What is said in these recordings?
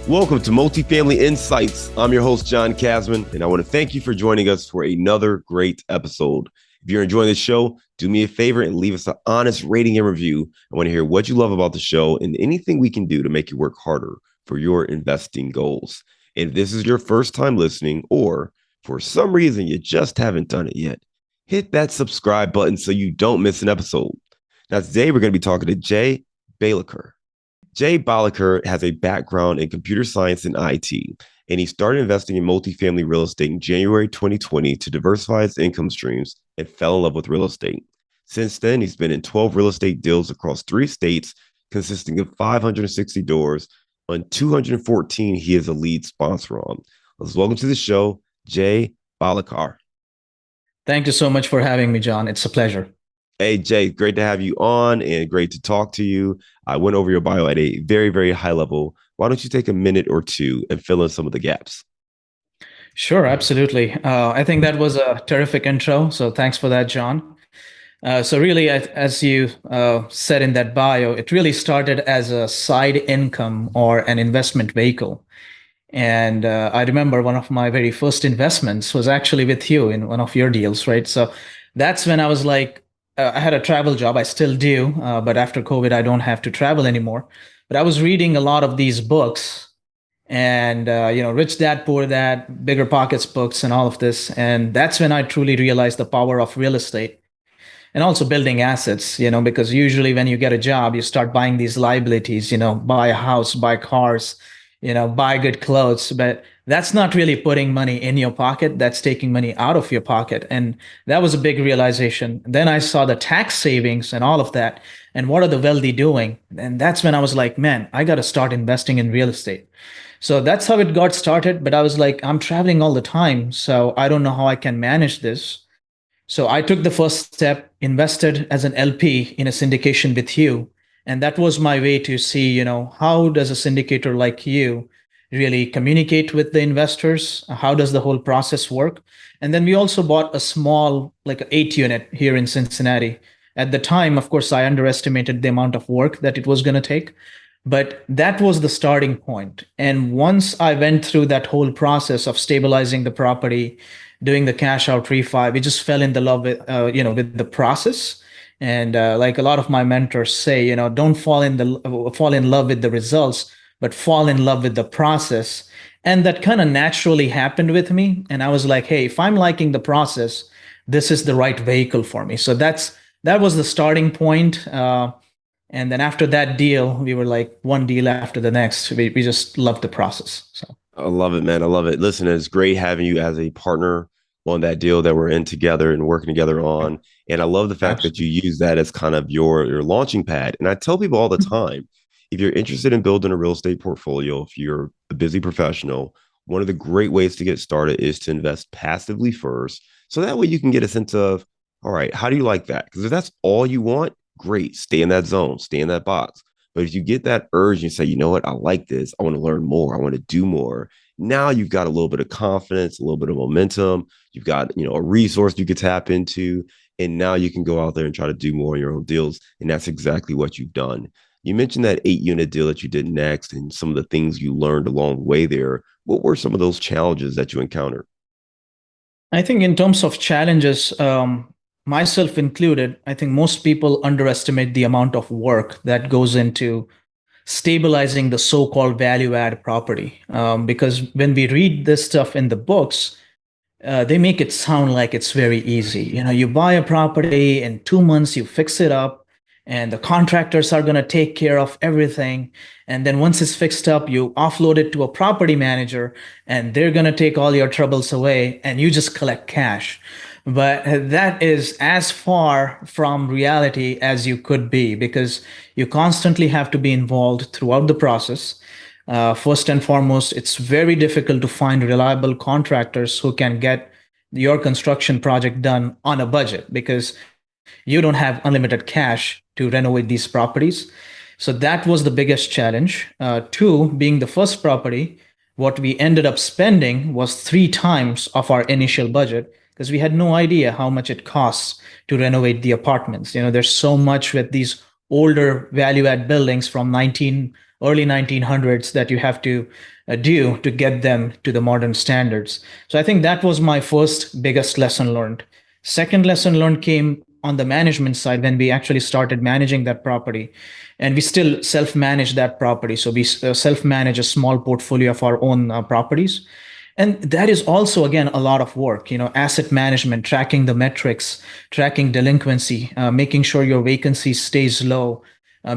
Welcome to Multifamily Insights. I'm your host, John Casman, and I want to thank you for joining us for another great episode. If you're enjoying the show, do me a favor and leave us an honest rating and review. I want to hear what you love about the show and anything we can do to make you work harder for your investing goals. If this is your first time listening, or for some reason you just haven't done it yet, hit that subscribe button so you don't miss an episode. Now, today we're going to be talking to Jay Balekar. Jay Balekar has a background in computer science and IT, and he started investing in multifamily real estate in January 2020 to diversify his income streams and fell in love with real estate. Since then, he's been in 12 real estate deals across 3 states, consisting of 560 doors. On 214, he is a lead sponsor on. Let's welcome to the show, Jay Balekar. Thank you so much for having me, John. It's a pleasure. Hey, Jay, great to have you on and great to talk to you. I went over your bio at a very, very high level. Why don't you take a minute or two and fill in some of the gaps? Sure, absolutely. I think that was a terrific intro. So thanks for that, John. So really, as you said in that bio, it really started as a side income or an investment vehicle. And I remember one of my very first investments was actually with you in one of your deals, right? So that's when I was like, I had a travel job. I still do, but after COVID, I don't have to travel anymore. But I was reading a lot of these books and, Rich Dad, Poor Dad, Bigger Pockets books and all of this. And that's when I truly realized the power of real estate and also building assets, because usually when you get a job, you start buying these liabilities, buy a house, buy cars, buy good clothes, but that's not really putting money in your pocket. That's taking money out of your pocket. And that was a big realization. Then I saw the tax savings and all of that. And what are the wealthy doing? And that's when I was like, man, I got to start investing in real estate. So that's how it got started. But I was like, I'm traveling all the time. So I don't know how I can manage this. So I took the first step, invested as an LP in a syndication with you. And that was my way to see, how does a syndicator like you really communicate with the investors? How does the whole process work? And then we also bought a small, like an 8 unit here in Cincinnati. At the time, of course, I underestimated the amount of work that it was going to take. But that was the starting point. And once I went through that whole process of stabilizing the property, doing the cash out refi, we just fell in the love with, with the process. And like a lot of my mentors say, don't fall in love with the results, but fall in love with the process. And that kind of naturally happened with me. And I was like, hey, if I'm liking the process, this is the right vehicle for me. So that was the starting point. And then after that deal, we were like one deal after the next. We just loved the process. So I love it, man. I love it. Listen, it's great having you as a partner on that deal that we're in together and working together on. And I love the fact that you absolutely. use that as kind of your launching pad. And I tell people all the time, if you're interested in building a real estate portfolio, if you're a busy professional, one of the great ways to get started is to invest passively first. So that way you can get a sense of, all right, how do you like that? Because if that's all you want, great, stay in that zone, stay in that box. But if you get that urge and you say, you know what, I like this, I want to learn more, I want to do more. Now you've got a little bit of confidence, a little bit of momentum. You've got, a resource you could tap into. And now you can go out there and try to do more in your own deals. And that's exactly what you've done. You mentioned that 8 unit deal that you did next and some of the things you learned along the way there. What were some of those challenges that you encountered? I think in terms of challenges, myself included, I think most people underestimate the amount of work that goes into stabilizing the so-called value add property. Because when we read this stuff in the books, they make it sound like it's very easy. You buy a property in 2 months, you fix it up, and the contractors are going to take care of everything. And then once it's fixed up, you offload it to a property manager, and they're going to take all your troubles away, and you just collect cash. But that is as far from reality as you could be because you constantly have to be involved throughout the process. First and foremost, it's very difficult to find reliable contractors who can get your construction project done on a budget because you don't have unlimited cash to renovate these properties. So that was the biggest challenge. Two, being the first property, what we ended up spending was 3 times of our initial budget because we had no idea how much it costs to renovate the apartments. There's so much with these older value add buildings from early 1900s that you have to do to get them to the modern standards. So I think that was my first biggest lesson learned. Second lesson learned came on the management side when we actually started managing that property, and we still self manage that property. So we self manage a small portfolio of our own properties, and that is also again a lot of work. Asset management, tracking the metrics, tracking delinquency, making sure your vacancy stays low,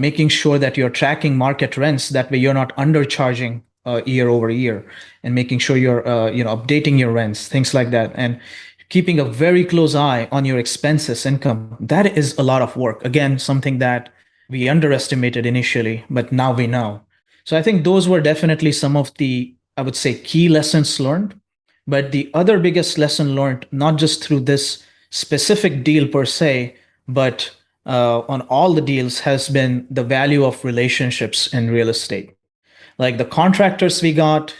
making sure that you're tracking market rents, that way you're not undercharging year over year, and making sure you're updating your rents, things like that, and keeping a very close eye on your expenses income. That is a lot of work, again something that we underestimated initially, but now we know. So I think those were definitely some of the, I would say, key lessons learned. But the other biggest lesson learned, not just through this specific deal per se, but on all the deals, has been the value of relationships in real estate. Like the contractors we got,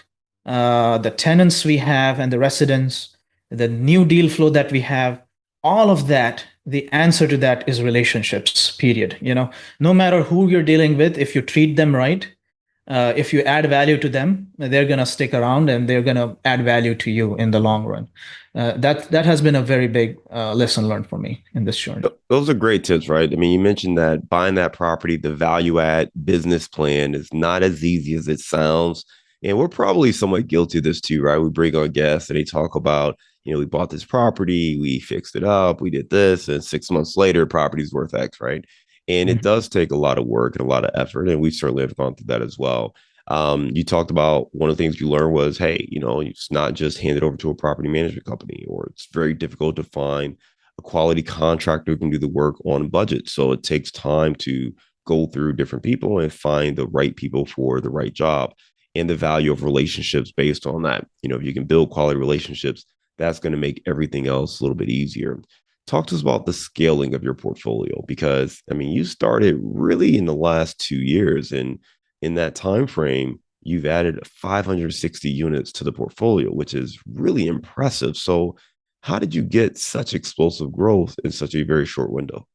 the tenants we have, and the residents, the new deal flow that we have, all of that, the answer to that is relationships, period. No matter who you're dealing with, if you treat them right, if you add value to them, they're going to stick around and they're going to add value to you in the long run. That has been a very big lesson learned for me in this journey. Those are great tips, right? I mean, you mentioned that buying that property, the value add business plan is not as easy as it sounds. And we're probably somewhat guilty of this too, right? We bring on guests and they talk about, we bought this property, we fixed it up, we did this, and 6 months later, property's worth X, right? And it Mhm. does take a lot of work and a lot of effort. And we certainly have gone through that as well. You talked about one of the things you learned was, hey, it's not just handed over to a property management company, or it's very difficult to find a quality contractor who can do the work on budget. So it takes time to go through different people and find the right people for the right job, and the value of relationships based on that. If you can build quality relationships, that's going to make everything else a little bit easier. Talk to us about the scaling of your portfolio, because I mean, you started really in the last 2 years, and in that time frame, you've added 560 units to the portfolio, which is really impressive. So how did you get such explosive growth in such a very short window?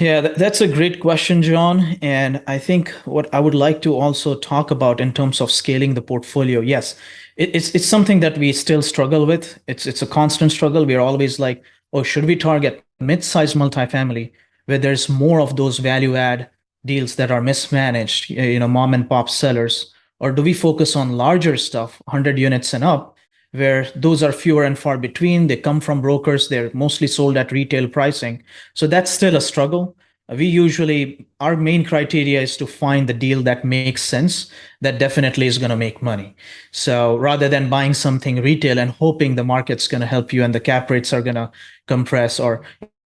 Yeah, that's a great question, John. And I think what I would like to also talk about in terms of scaling the portfolio, yes, it's something that we still struggle with. It's a constant struggle. We're always like, oh, should we target mid-sized multifamily where there's more of those value add deals that are mismanaged, mom and pop sellers, or do we focus on larger stuff, 100 units and up, where those are fewer and far between? They come from brokers. They're mostly sold at retail pricing, so that's still a struggle. We usually, our main criteria is to find the deal that makes sense, that definitely is going to make money. So rather than buying something retail and hoping the market's going to help you and the cap rates are going to compress, or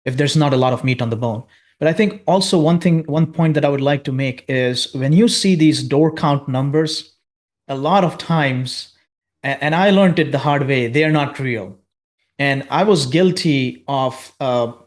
if there's not a lot of meat on the bone. But I think also one point that I would like to make is when you see these door count numbers, a lot of times, and I learned it the hard way, they are not real. And I was guilty of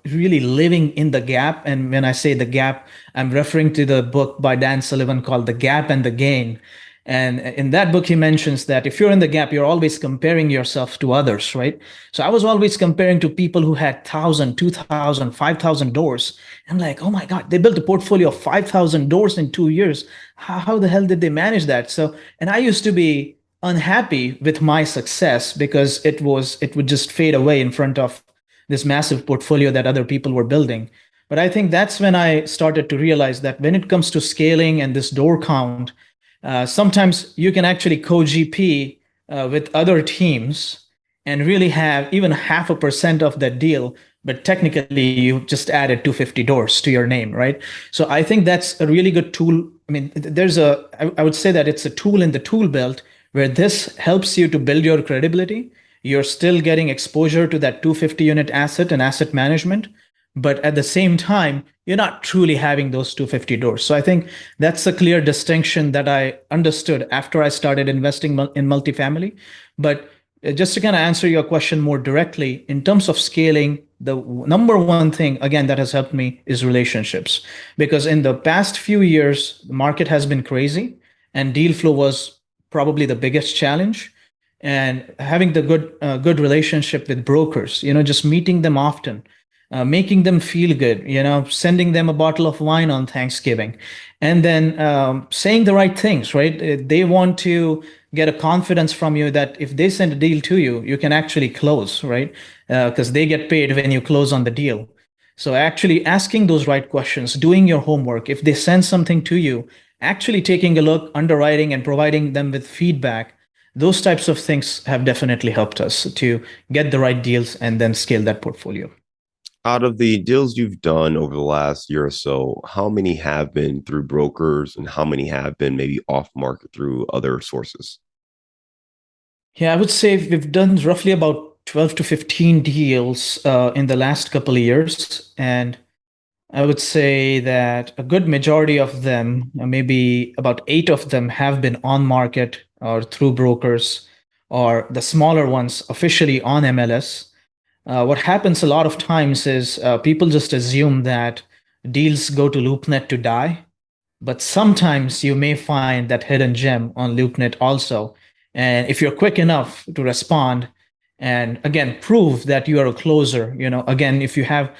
really living in the gap. And when I say the gap, I'm referring to the book by Dan Sullivan called The Gap and the Gain. And in that book, he mentions that if you're in the gap, you're always comparing yourself to others, right? So I was always comparing to people who had 1,000, 2,000, 5,000 doors. I'm like, oh my God, they built a portfolio of 5,000 doors in 2 years. How the hell did they manage that? So, and I used to be unhappy with my success because it would just fade away in front of this massive portfolio that other people were building. But I think that's when I started to realize that when it comes to scaling and this door count, sometimes you can actually co-GP with other teams and really have even 0.5% of that deal, but technically you just added 250 doors to your name, right? So I think that's a really good tool. I mean, I would say that it's a tool in the tool belt where this helps you to build your credibility. You're still getting exposure to that 250 unit asset and asset management, but at the same time, you're not truly having those 250 doors. So I think that's a clear distinction that I understood after I started investing in multifamily. But just to kind of answer your question more directly, in terms of scaling, the number one thing, again, that has helped me is relationships. Because in the past few years, the market has been crazy and deal flow was probably the biggest challenge. And having the good relationship with brokers, just meeting them often, making them feel good, sending them a bottle of wine on Thanksgiving, and then saying the right things, right? They want to get a confidence from you that if they send a deal to you, you can actually close, right? Because they get paid when you close on the deal. So actually asking those right questions, doing your homework, if they send something to you, actually taking a look, underwriting, and providing them with feedback, those types of things have definitely helped us to get the right deals and then scale that portfolio. Out of the deals you've done over the last year or so, how many have been through brokers and how many have been maybe off market through other sources? Yeah, I would say we've done roughly about 12 to 15 deals in the last couple of years. And I would say that a good majority of them, maybe about eight of them, have been on market or through brokers, or the smaller ones officially on MLS. What happens a lot of times is people just assume that deals go to LoopNet to die, but sometimes you may find that hidden gem on LoopNet also. And if you're quick enough to respond and again prove that you are a closer, again, if you have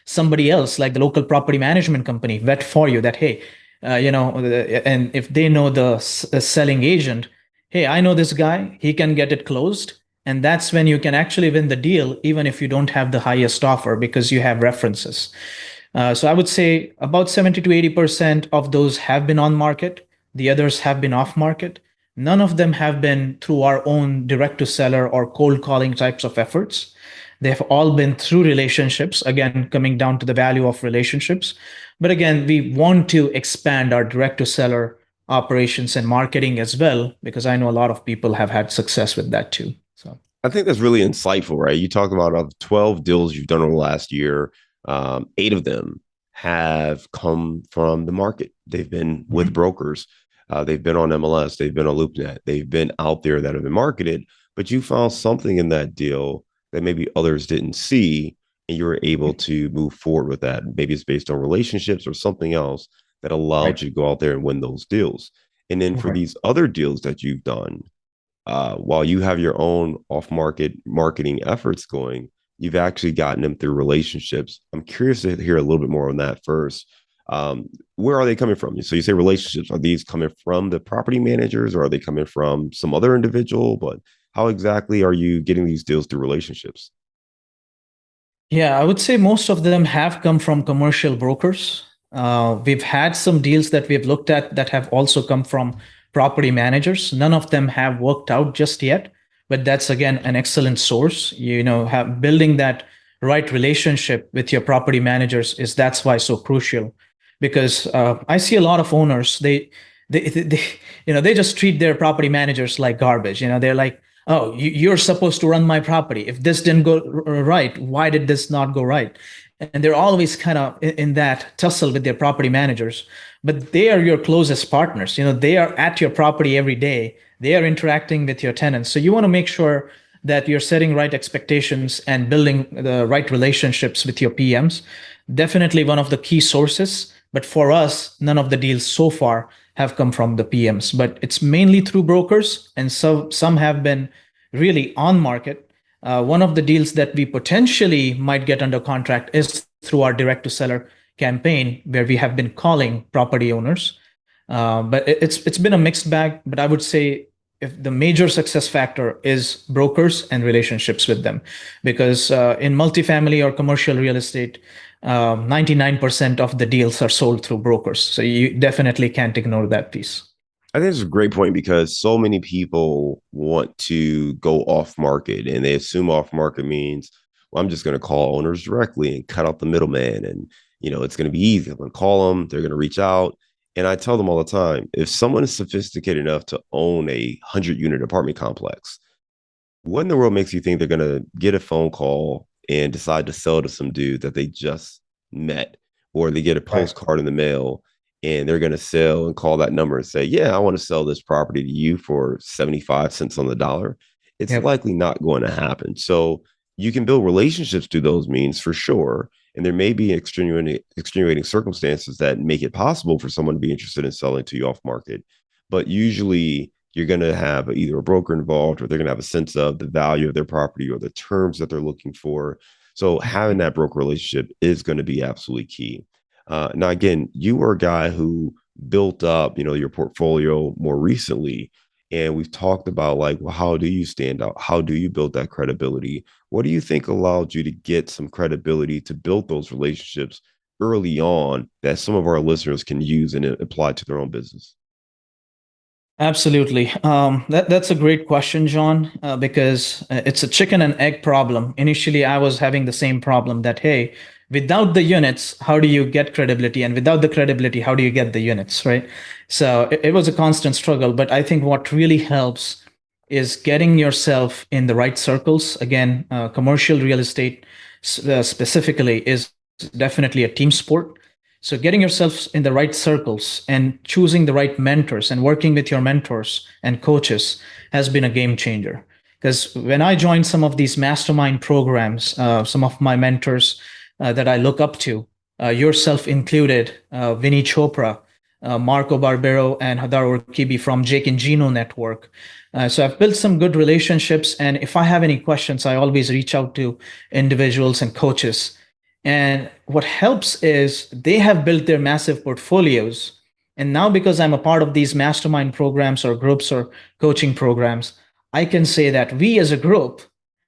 somebody else like the local property management company vet for you that, hey, and if they know the selling agent, hey, I know this guy, he can get it closed. And that's when you can actually win the deal, even if you don't have the highest offer because you have references. So I would say about 70 to 80% of those have been on market. The others have been off market. None of them have been through our own direct to seller or cold calling types of efforts. They've all been through relationships, again, coming down to the value of relationships. But again, we want to expand our direct to seller operations and marketing as well, because I know a lot of people have had success with that too. So, I think that's really insightful, right? You talked about of 12 deals you've done over the last year, eight of them have come from the market. They've been with mhm. brokers. They've been on MLS. They've been on LoopNet. They've been out there that have been marketed, but you found something in that deal that maybe others didn't see, and you were able to move forward with that. Maybe it's based on relationships or something else that allowed Right. you to go out there and win those deals. And then for Right. these other deals that you've done, while you have your own off market marketing efforts going, you've actually gotten them through relationships. I'm curious to hear a little bit more on that first. Where are they coming from? So you say relationships. Are these coming from the property managers or are they coming from some other individual? But how exactly are you getting these deals through relationships? Yeah, I would say most of them have come from commercial brokers. We've had some deals that we've looked at that have also come from property managers. None of them have worked out just yet, but that's again an excellent source. Have building that right relationship with your property managers is that's why so crucial. Because I see a lot of owners, they just treat their property managers like garbage. They're like, oh, you're supposed to run my property. If this didn't go right, why did this not go right? And they're always kind of in that tussle with their property managers, but they are your closest partners. They are at your property every day. They are interacting with your tenants. So you want to make sure that you're setting right expectations and building the right relationships with your PMs. Definitely one of the key sources. But for us, none of the deals so far have come from the PMs, but it's mainly through brokers, and so some have been really on market. One of the deals that we potentially might get under contract is through our direct to seller campaign, where we have been calling property owners. But it's been a mixed bag. But I would say if the major success factor is brokers and relationships with them, because in multifamily or commercial real estate, 99% of the deals are sold through brokers. So you definitely can't ignore that piece. I think it's a great point because so many people want to go off market and they assume off market means, well, I'm just going to call owners directly and cut out the middleman. And, it's going to be easy. I'm going to call them, they're going to reach out. And I tell them all the time, if someone is sophisticated enough to own a 100-unit apartment complex, what in the world makes you think they're going to get a phone call and decide to sell to some dude that they just met, or they get a Right. postcard in the mail and they're going to sell and call that number and say, yeah, I want to sell this property to you for 75 cents on the dollar? It's Yep. likely not going to happen. So you can build relationships through those means for sure. And there may be extenuating circumstances that make it possible for someone to be interested in selling to you off market. But usually you're going to have either a broker involved or they're going to have a sense of the value of their property or the terms that they're looking for. So having that broker relationship is going to be absolutely key. Now, again, you are a guy who built up, your portfolio more recently, and we've talked about like, well, how do you stand out? How do you build that credibility? What do you think allowed you to get some credibility to build those relationships early on that some of our listeners can use and apply to their own business? Absolutely. That's a great question, John, because it's a chicken and egg problem. Initially, I was having the same problem that, hey, without the units, how do you get credibility? And without the credibility, how do you get the units, right? So it was a constant struggle. But I think what really helps is getting yourself in the right circles. Again, commercial real estate specifically is definitely a team sport. So getting yourself in the right circles and choosing the right mentors and working with your mentors and coaches has been a game changer. Because when I joined some of these mastermind programs, some of my mentors that I look up to, yourself included, Vinny Chopra, Marco Barbero, and Hadar Orkibi from Jake and Gino Network. So I've built some good relationships, and if I have any questions, I always reach out to individuals and coaches. And what helps is they have built their massive portfolios. And now, because I'm a part of these mastermind programs or groups or coaching programs, I can say that we as a group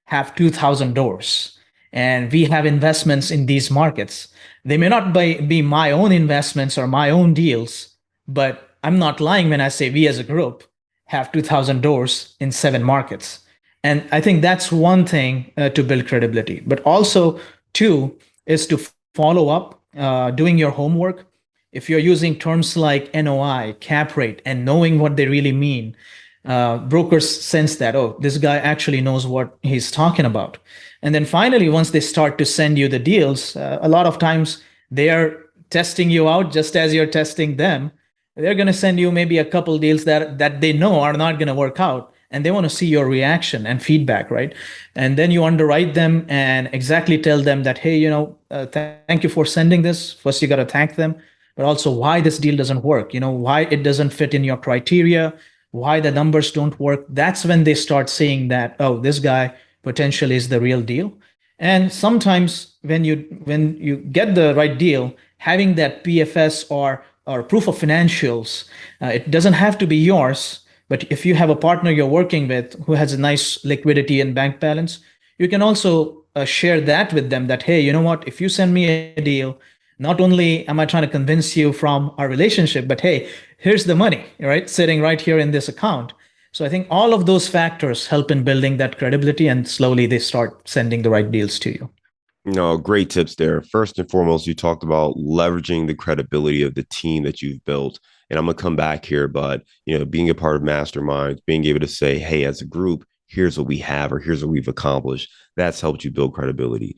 have 2,000 doors and we have investments in these markets. They may not be my own investments or my own deals, but I'm not lying when I say we as a group have 2,000 doors in 7 markets. And I think that's one thing to build credibility. But also, two, is to follow up, doing your homework. If you're using terms like NOI, cap rate, and knowing what they really mean, brokers sense that, oh, this guy actually knows what he's talking about. And then finally, once they start to send you the deals, a lot of times they are testing you out just as you're testing them. They're going to send you maybe a couple deals that they know are not going to work out, and they want to see your reaction and feedback, right? And then you underwrite them and exactly tell them that, hey, thank you for sending this. First, you got to thank them, but also why this deal doesn't work, why it doesn't fit in your criteria, why the numbers don't work. That's when they start saying that, oh, this guy potentially is the real deal. And sometimes when you get the right deal, having that PFS or proof of financials, it doesn't have to be yours, but if you have a partner you're working with who has a nice liquidity and bank balance, you can also share that with them that, hey, you know what? If you send me a deal, not only am I trying to convince you from our relationship, but hey, here's the money, right? Sitting right here in this account. So I think all of those factors help in building that credibility, and slowly they start sending the right deals to you. No, great tips there. First and foremost, you talked about leveraging the credibility of the team that you've built. And I'm gonna come back here, but being a part of masterminds, being able to say, hey, as a group, here's what we have or here's what we've accomplished. That's helped you build credibility.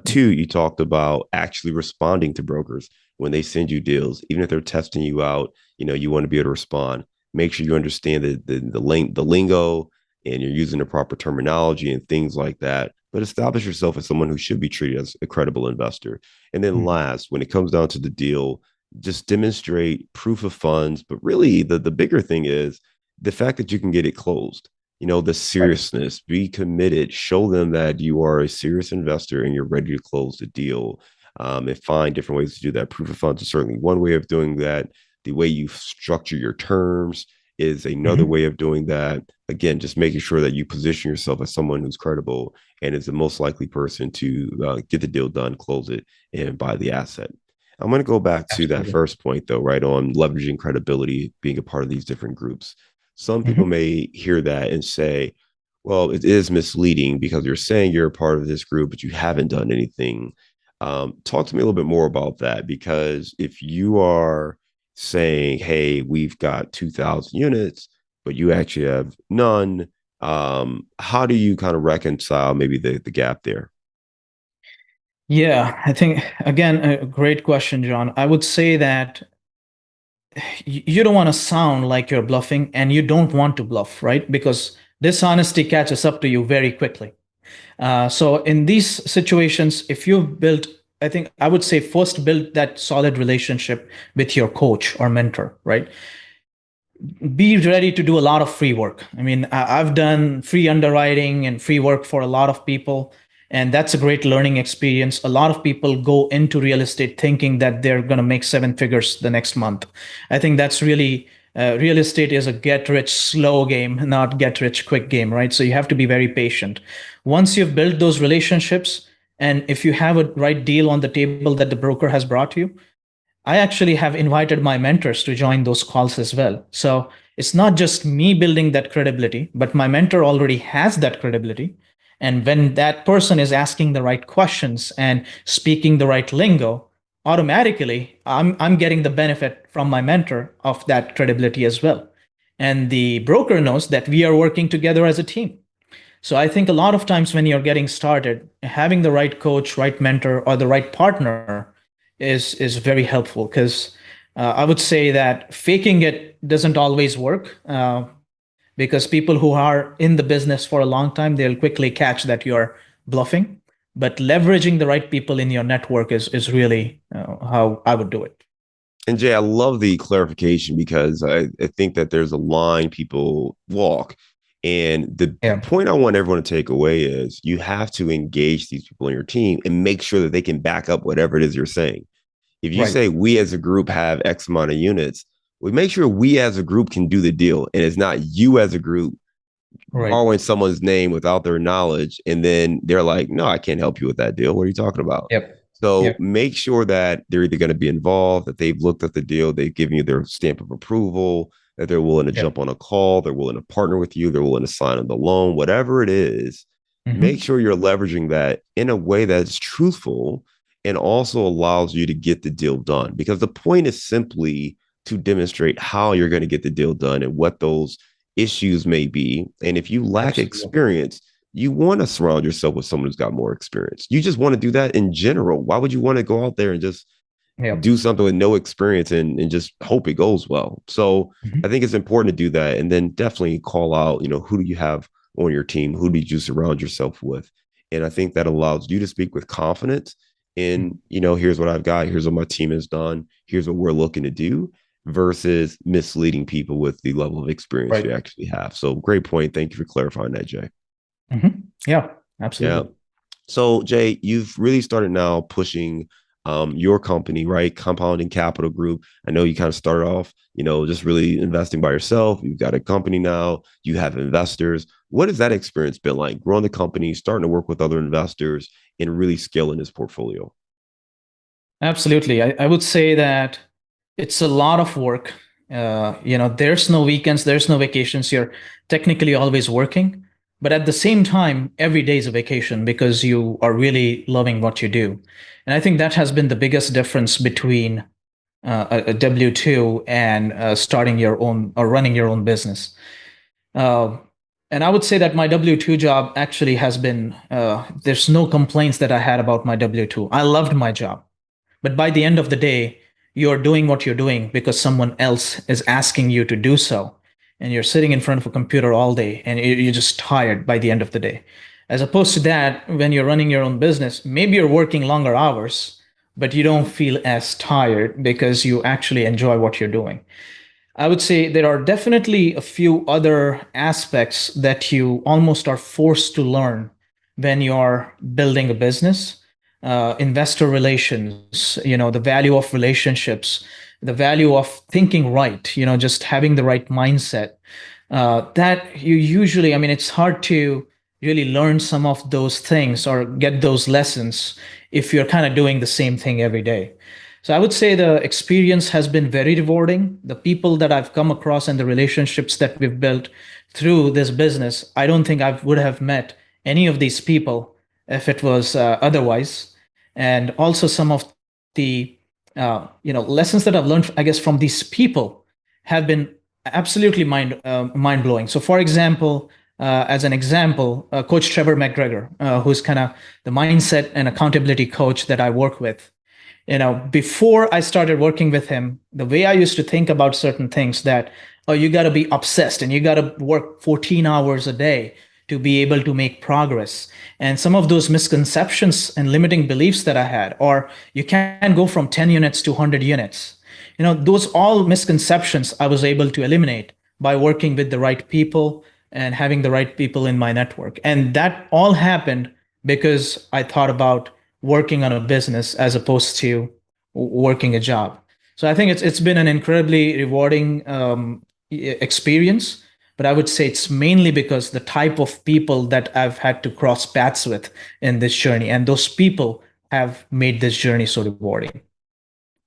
Two, you talked about actually responding to brokers when they send you deals, even if they're testing you out, you want to be able to respond. Make sure you understand the lingo and you're using the proper terminology and things like that, but establish yourself as someone who should be treated as a credible investor. And then Mhm. last, when it comes down to the deal, just demonstrate proof of funds. But really, the bigger thing is the fact that you can get it closed. The Right. seriousness, be committed, show them that you are a serious investor and you're ready to close the deal. And find different ways to do that. Proof of funds is certainly one way of doing that. The way you structure your terms is another Mhm. way of doing that. Again, just making sure that you position yourself as someone who's credible and is the most likely person to get the deal done, close it, and buy the asset. I'm going to go back to that Absolutely. first point, though, right on leveraging credibility, being a part of these different groups. Some people Mhm. may hear that and say, well, it is misleading because you're saying you're a part of this group, but you haven't done anything. Talk to me a little bit more about that, because if you are saying, hey, we've got 2,000 units, but you actually have none, how do you kind of reconcile maybe the gap there? Yeah, I think again, a great question, John. I would say that you don't want to sound like you're bluffing, and you don't want to bluff, right? Because dishonesty catches up to you very quickly. So in these situations, if you've built, I think I would say first build that solid relationship with your coach or mentor, right? Be ready to do a lot of free work. I mean, I've done free underwriting and free work for a lot of people. And that's a great learning experience. A lot of people go into real estate thinking that they're going to make seven figures the next month. I think that's really real estate is a get rich slow game, not get rich quick game, right? So you have to be very patient. Once you've built those relationships, and if you have a right deal on the table that the broker has brought you, I actually have invited my mentors to join those calls as well. So it's not just me building that credibility, but my mentor already has that credibility. And when that person is asking the right questions and speaking the right lingo, automatically I'm getting the benefit from my mentor of that credibility as well. And the broker knows that we are working together as a team. So I think a lot of times when you're getting started, having the right coach, right mentor, or the right partner is very helpful because I would say that faking it doesn't always work because people who are in the business for a long time, they'll quickly catch that you're bluffing. But leveraging the right people in your network is really how I would do it. And Jay, I love the clarification because I think that there's a line people walk. And the Yeah. point I want everyone to take away is you have to engage these people in your team and make sure that they can back up whatever it is you're saying. If you Right. say we as a group have X amount of units, we make sure we as a group can do the deal. And it's not you as a group Right. borrowing someone's name without their knowledge. And then they're like, no, I can't help you with that deal. What are you talking about? Yep. So Yep. make sure that they're either going to be involved, that they've looked at the deal, they've given you their stamp of approval, that they're willing to jump Yep. on a call, they're willing to partner with you, they're willing to sign on the loan, whatever it is. Make Hmm. sure you're leveraging that in a way that's truthful and also allows you to get the deal done. Because the point is simply to demonstrate how you're going to get the deal done and what those issues may be. And if you lack Absolutely. experience, you want to surround yourself with someone who's got more experience. You just want to do that in general. Why would you want to go out there and just Yep. do something with no experience and just hope it goes well? So I Hmm. think it's important to do that. And then definitely call out, who do you have on your team? Who did you surround yourself with? And I think that allows you to speak with confidence in, here's what I've got, here's what my team has done, here's what we're looking to do, versus misleading people with the level of experience you Right. actually have. So great point. Thank you for clarifying that, Jay. Hmm. Yeah. Yeah. Absolutely. So, Jay, you've really started now pushing your company, right? Compounding Capital Group. I know you kind of started off, just really investing by yourself. You've got a company now, you have investors. What has that experience been like? Growing the company, starting to work with other investors, and really scaling this portfolio? Absolutely. I would say that it's a lot of work. There's no weekends, there's no vacations. You're technically always working, but at the same time, every day is a vacation because you are really loving what you do. And I think that has been the biggest difference between a W-2 and starting your own or running your own business. Uh, and I would say that my W-2 job actually has been, there's no complaints that I had about my W-2. I loved my job. But by the end of the day, you're doing what you're doing because someone else is asking you to do so. And you're sitting in front of a computer all day and you're just tired by the end of the day. As opposed to that, when you're running your own business, maybe you're working longer hours, but you don't feel as tired because you actually enjoy what you're doing. I would say there are definitely a few other aspects that you almost are forced to learn when you're building a business. Investor relations, the value of relationships, the value of thinking right, just having the right mindset. That you usually, I mean, it's hard to really learn some of those things or get those lessons if you're kind of doing the same thing every day. So I would say the experience has been very rewarding. The people that I've come across and the relationships that we've built through this business, I don't think I would have met any of these people if it was otherwise. And also some of the lessons that I've learned, I guess, from these people have been absolutely mind blowing. So, for example, as an example, Coach Trevor McGregor, who's kind of the mindset and accountability coach that I work with, before I started working with him, the way I used to think about certain things that, oh, you got to be obsessed and you got to work 14 hours a day to be able to make progress. And some of those misconceptions and limiting beliefs that I had, or you can't go from 10 units to 100 units. Those all misconceptions I was able to eliminate by working with the right people and having the right people in my network. And that all happened because I thought about working on a business as opposed to working a job. So I think it's been an incredibly rewarding experience. But I would say it's mainly because the type of people that I've had to cross paths with in this journey, and those people have made this journey so rewarding.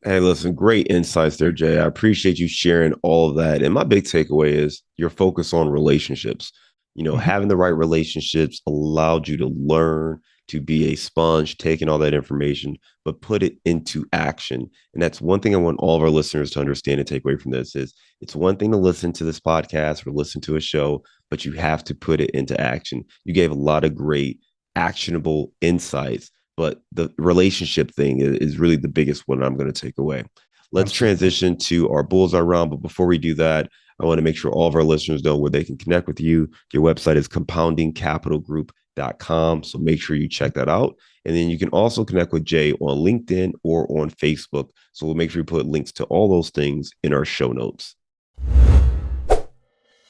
Hey, listen, great insights there, Jay. I appreciate you sharing all of that. And my big takeaway is your focus on relationships. Mhm. Having the right relationships allowed you to learn, to be a sponge, taking all that information, but put it into action. And that's one thing I want all of our listeners to understand and take away from this is it's one thing to listen to this podcast or listen to a show, but you have to put it into action. You gave a lot of great actionable insights, but the relationship thing is really the biggest one I'm going to take away. Let's Absolutely. transition to our bullseye round. But before we do that, I want to make sure all of our listeners know where they can connect with you. Your website is compoundingcapitalgroup.com. So make sure you check that out. And then you can also connect with Jay on LinkedIn or on Facebook. So we'll make sure we put links to all those things in our show notes.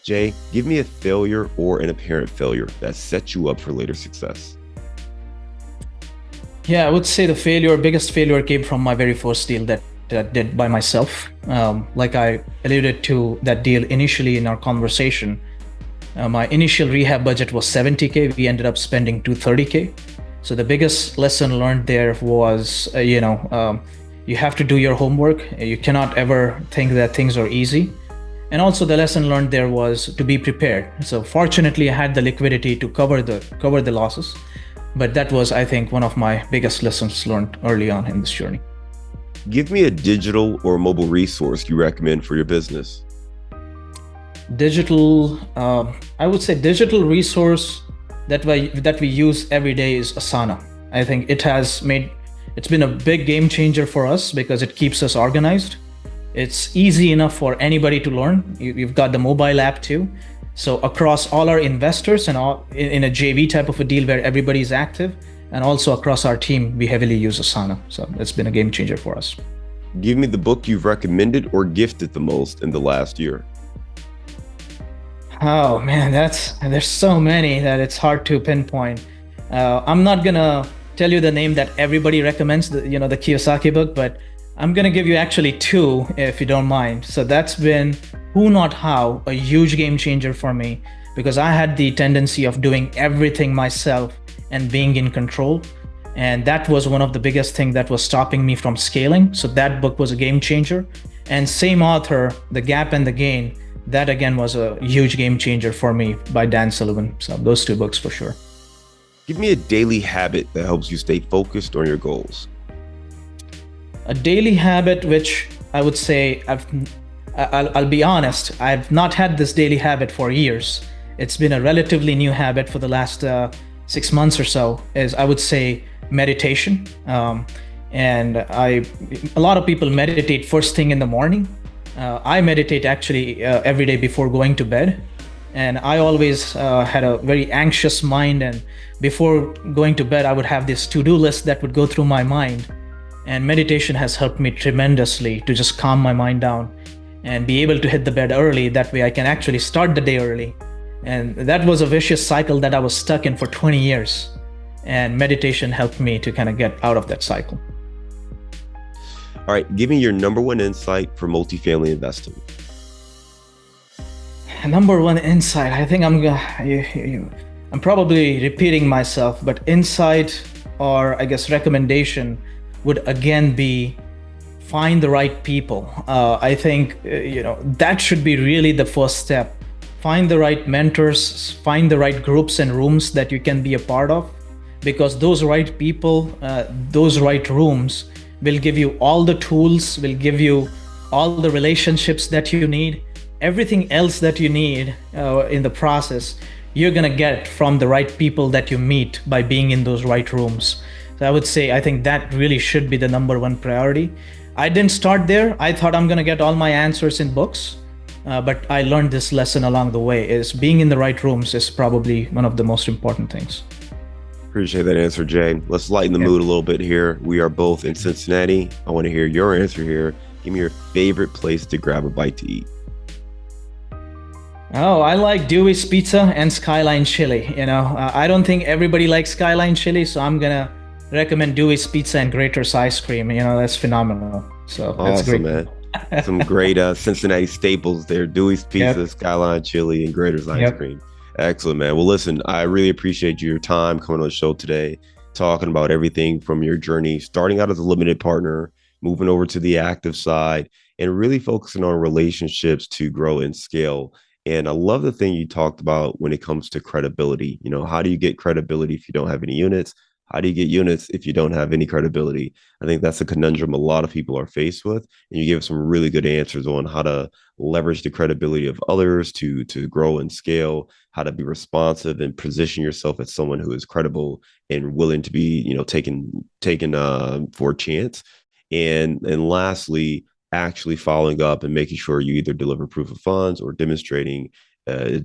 Jay, give me a failure or an apparent failure that sets you up for later success. Yeah, I would say the biggest failure came from my very first deal that I did by myself. Like I alluded to that deal initially in our conversation, my initial rehab budget was 70K. We ended up spending 230K. So the biggest lesson learned there was, you have to do your homework. You cannot ever think that things are easy. And also the lesson learned there was to be prepared. So fortunately, I had the liquidity to cover the losses. But that was, I think, one of my biggest lessons learned early on in this journey. Give me a digital or mobile resource you recommend for your business. Digital, I would say digital resource that we use every day is Asana. I think it's been a big game changer for us because it keeps us organized. It's easy enough for anybody to learn. You've got the mobile app too. So across all our investors and all in a JV type of a deal where everybody is active, and also across our team, we heavily use Asana. So it's been a game changer for us. Give me the book you've recommended or gifted the most in the last year. Oh man, there's so many that it's hard to pinpoint. I'm not gonna tell you the name that everybody recommends, the Kiyosaki book, but I'm gonna give you actually two, if you don't mind. So that's been Who Not How, a huge game changer for me because I had the tendency of doing everything myself and being in control. And that was one of the biggest things that was stopping me from scaling. So that book was a game changer. And same author, The Gap and the Gain, that again was a huge game changer for me by Dan Sullivan. So those two books for sure. Give me a daily habit that helps you stay focused on your goals. A daily habit, which I would say I'll be honest, I've not had this daily habit for years. It's been a relatively new habit for the last 6 months or so, is I would say meditation. And a lot of people meditate first thing in the morning. I meditate actually every day before going to bed. And I always had a very anxious mind. And before going to bed, I would have this to-do list that would go through my mind. And meditation has helped me tremendously to just calm my mind down and be able to hit the bed early. That way I can actually start the day early. And that was a vicious cycle that I was stuck in for 20 years. And meditation helped me to kind of get out of that cycle. All right, give me your number one insight for multifamily investing. Number one insight, I think I'm probably repeating myself, but insight or I guess recommendation would again be find the right people. I think that should be really the first step. Find the right mentors, find the right groups and rooms that you can be a part of, because those right people, those right rooms will give you all the tools, will give you all the relationships that you need, everything else that you need in the process. You're gonna get from the right people that you meet by being in those right rooms. So I would say, I think that really should be the number one priority. I didn't start there. I thought I'm gonna get all my answers in books, but I learned this lesson along the way, is being in the right rooms is probably one of the most important things. Appreciate that answer, Jay. Let's lighten the mood a little bit here. We are both in Cincinnati. I want to hear your answer here. Give me your favorite place to grab a bite to eat. Oh, I like Dewey's Pizza and Skyline Chili. I don't think everybody likes Skyline Chili, so I'm gonna recommend Dewey's Pizza and Grater's Ice Cream. That's phenomenal. So that's Awesome, great. man. Some great Cincinnati staples there. Dewey's Pizza, Yep. Skyline Chili, and Grater's Ice Yep. Cream. Excellent, man. Well, listen, I really appreciate your time coming on the show today, talking about everything from your journey, starting out as a limited partner, moving over to the active side, and really focusing on relationships to grow and scale. And I love the thing you talked about when it comes to credibility. How do you get credibility if you don't have any units? How do you get units if you don't have any credibility? I think that's a conundrum a lot of people are faced with, and you give some really good answers on how to leverage the credibility of others to grow and scale, how to be responsive and position yourself as someone who is credible and willing to be taken for a chance. And lastly, actually following up and making sure you either deliver proof of funds or demonstrating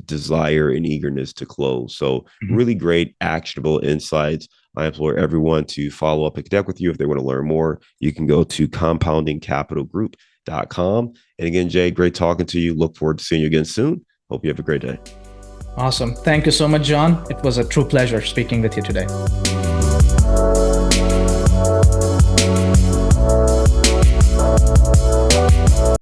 desire and eagerness to close. So Mhm. really great actionable insights. I implore everyone to follow up and connect with you if they want to learn more. You can go to compoundingcapitalgroup.com. And again, Jay, great talking to you. Look forward to seeing you again soon. Hope you have a great day. Awesome. Thank you so much, John. It was a true pleasure speaking with you today.